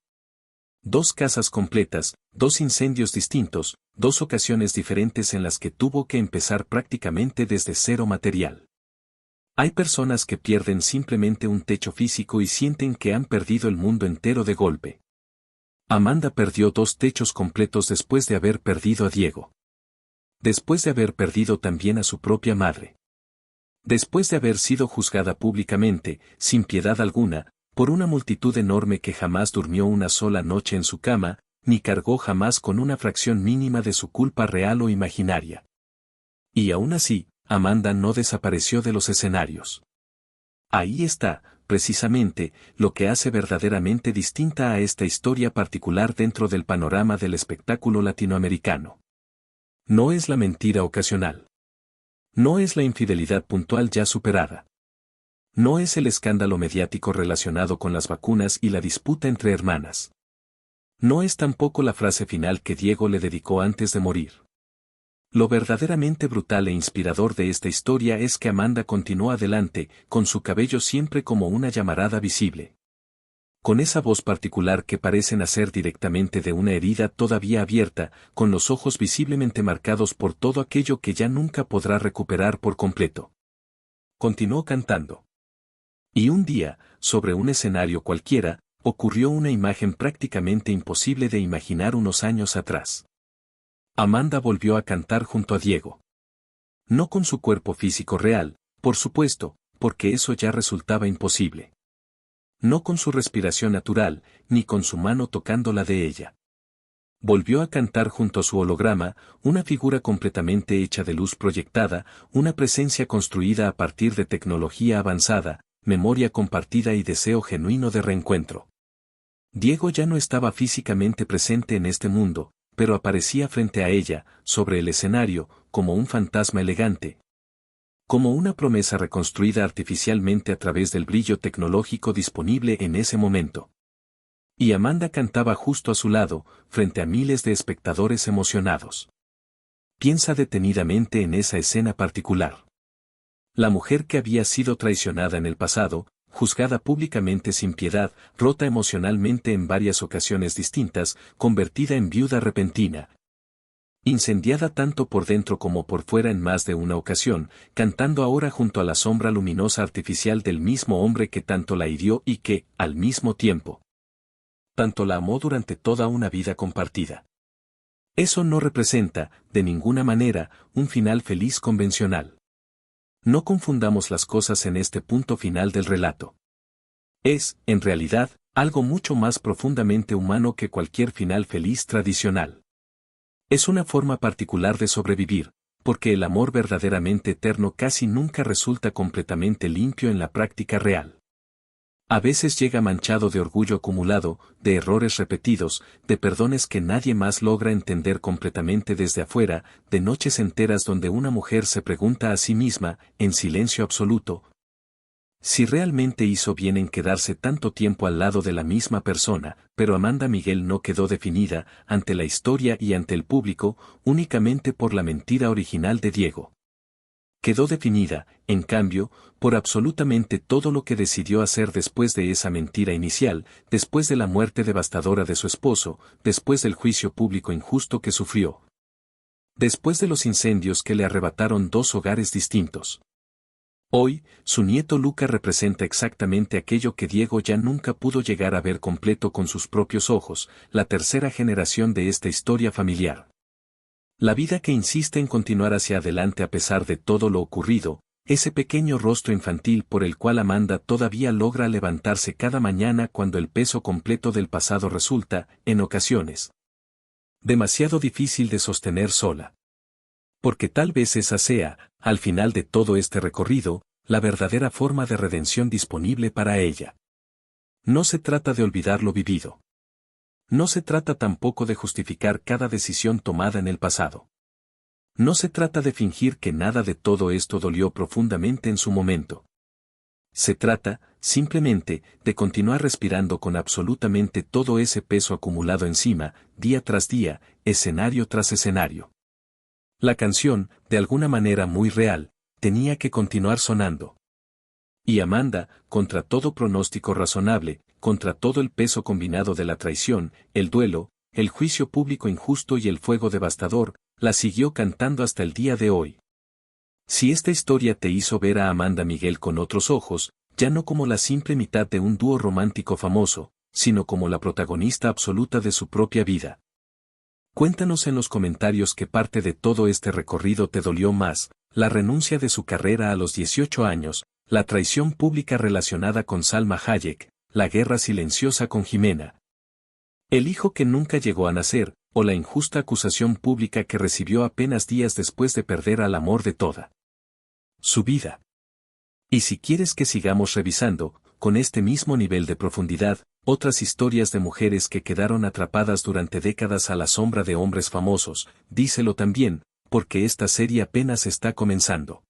2 casas completas, 2 incendios distintos, 2 ocasiones diferentes en las que tuvo que empezar prácticamente desde cero material. Hay personas que pierden simplemente un techo físico y sienten que han perdido el mundo entero de golpe. Amanda perdió 2 techos completos después de haber perdido a Diego. Después de haber perdido también a su propia madre. Después de haber sido juzgada públicamente, sin piedad alguna, por una multitud enorme que jamás durmió una sola noche en su cama, ni cargó jamás con una fracción mínima de su culpa real o imaginaria. Y aún así, Amanda no desapareció de los escenarios. Ahí está, precisamente, lo que hace verdaderamente distinta a esta historia particular dentro del panorama del espectáculo latinoamericano. No es la mentira ocasional. No es la infidelidad puntual ya superada. No es el escándalo mediático relacionado con las vacunas y la disputa entre hermanas. No es tampoco la frase final que Diego le dedicó antes de morir. Lo verdaderamente brutal e inspirador de esta historia es que Amanda continuó adelante, con su cabello siempre como una llamarada visible. Con esa voz particular que parece nacer directamente de una herida todavía abierta, con los ojos visiblemente marcados por todo aquello que ya nunca podrá recuperar por completo. Continuó cantando. Y un día, sobre un escenario cualquiera, ocurrió una imagen prácticamente imposible de imaginar unos años atrás. Amanda volvió a cantar junto a Diego. No con su cuerpo físico real, por supuesto, porque eso ya resultaba imposible. No con su respiración natural, ni con su mano tocándola de ella. Volvió a cantar junto a su holograma, una figura completamente hecha de luz proyectada, una presencia construida a partir de tecnología avanzada, memoria compartida y deseo genuino de reencuentro. Diego ya no estaba físicamente presente en este mundo, pero aparecía frente a ella, sobre el escenario, como un fantasma elegante. Como una promesa reconstruida artificialmente a través del brillo tecnológico disponible en ese momento. Y Amanda cantaba justo a su lado, frente a miles de espectadores emocionados. Piensa detenidamente en esa escena particular. La mujer que había sido traicionada en el pasado, juzgada públicamente sin piedad, rota emocionalmente en varias ocasiones distintas, convertida en viuda repentina. Incendiada tanto por dentro como por fuera en más de una ocasión, cantando ahora junto a la sombra luminosa artificial del mismo hombre que tanto la hirió y que, al mismo tiempo, tanto la amó durante toda una vida compartida. Eso no representa, de ninguna manera, un final feliz convencional. No confundamos las cosas en este punto final del relato. Es, en realidad, algo mucho más profundamente humano que cualquier final feliz tradicional. Es una forma particular de sobrevivir, porque el amor verdaderamente eterno casi nunca resulta completamente limpio en la práctica real. A veces llega manchado de orgullo acumulado, de errores repetidos, de perdones que nadie más logra entender completamente desde afuera, de noches enteras donde una mujer se pregunta a sí misma, en silencio absoluto, si realmente hizo bien en quedarse tanto tiempo al lado de la misma persona, pero Amanda Miguel no quedó definida, ante la historia y ante el público, únicamente por la mentira original de Diego. Quedó definida, en cambio, por absolutamente todo lo que decidió hacer después de esa mentira inicial, después de la muerte devastadora de su esposo, después del juicio público injusto que sufrió. Después de los incendios que le arrebataron 2 hogares distintos. Hoy, su nieto Luca representa exactamente aquello que Diego ya nunca pudo llegar a ver completo con sus propios ojos, la tercera generación de esta historia familiar. La vida que insiste en continuar hacia adelante a pesar de todo lo ocurrido, ese pequeño rostro infantil por el cual Amanda todavía logra levantarse cada mañana cuando el peso completo del pasado resulta, en ocasiones, demasiado difícil de sostener sola. Porque tal vez esa sea, al final de todo este recorrido, la verdadera forma de redención disponible para ella. No se trata de olvidar lo vivido. No se trata tampoco de justificar cada decisión tomada en el pasado. No se trata de fingir que nada de todo esto dolió profundamente en su momento. Se trata, simplemente, de continuar respirando con absolutamente todo ese peso acumulado encima, día tras día, escenario tras escenario. La canción, de alguna manera muy real, tenía que continuar sonando. Y Amanda, contra todo pronóstico razonable, contra todo el peso combinado de la traición, el duelo, el juicio público injusto y el fuego devastador, la siguió cantando hasta el día de hoy. Si esta historia te hizo ver a Amanda Miguel con otros ojos, ya no como la simple mitad de un dúo romántico famoso, sino como la protagonista absoluta de su propia vida. Cuéntanos en los comentarios qué parte de todo este recorrido te dolió más, la renuncia de su carrera a los 18 años, la traición pública relacionada con Salma Hayek, la guerra silenciosa con Jimena, el hijo que nunca llegó a nacer, o la injusta acusación pública que recibió apenas días después de perder al amor de toda su vida. Y si quieres que sigamos revisando, con este mismo nivel de profundidad, otras historias de mujeres que quedaron atrapadas durante décadas a la sombra de hombres famosos, díselo también, porque esta serie apenas está comenzando.